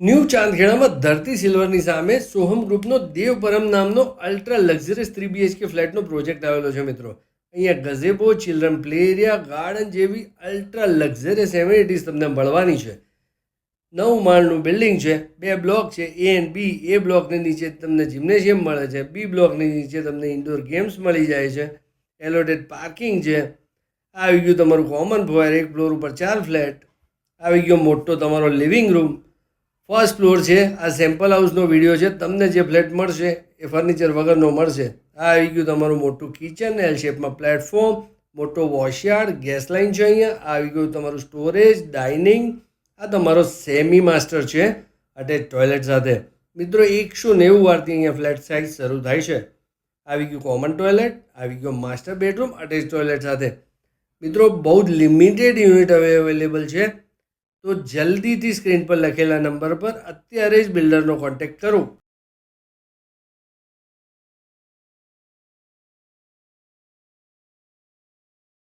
New ચાંદખેડામાં ધરતી સિલ્વરની સામે સોહમ ગ્રુપનો દેવપરમ નામનો અલ્ટ્રા લક્ઝરિયસ 3 BHK ફ્લેટનો પ્રોજેક્ટ આવેલો છે મિત્રો. અહીંયા ગઝેબો, ચિલ્ડ્રન પ્લે એરિયા, ગાર્ડન જેવી અલ્ટ્રા લક્ઝરિયસ એમિનિટીઝ તમને મળવાની છે. 9 માળનું બિલ્ડિંગ છે, 2 બ્લોક છે, A અને B. A બ્લોકની નીચે તમને જિમ્નેશિયમ મળે છે, B બ્લોકની નીચે તમને ઇન્ડોર ગેમ્સ મળી જાય છે, એલોટેડ પાર્કિંગ છે. આવી ગયું તમારું કોમન ફ્લોર, એક ફ્લોર ઉપર 4 ફ્લેટ. આવી ગયો મોટો તમારો લિવિંગ રૂમ. ફર્સ્ટ ફ્લોર છે. આ સેમ્પલ હાઉસનો વિડીયો છે. તમને જે ફ્લેટ મળશે એ ફર્નિચર વગરનો મળશે. આ આવી ગયું તમારું મોટું કિચન, એલ શેપમાં પ્લેટફોર્મ, મોટો વોશયાર્ડ, ગેસ લાઇન છે. અહીંયા આવી ગયું તમારું સ્ટોરેજ, ડાઇનિંગ. આ તમારો સેમી માસ્ટર છે અટેચ ટોયલેટ સાથે. મિત્રો 190 વારથી અહીંયા ફ્લેટ સાઇઝ શરૂ થાય છે. આવી ગયું કોમન ટોયલેટ, આવી ગયો માસ્ટર બેડરૂમ અટેચ ટોયલેટ સાથે. મિત્રો બહુ જ લિમિટેડ યુનિટ હવે અવેલેબલ છે. તો જલ્દીથી સ્ક્રીન પર લખેલા નંબર પર અત્યારે જ બિલ્ડરનો કોન્ટેક્ટ કરો.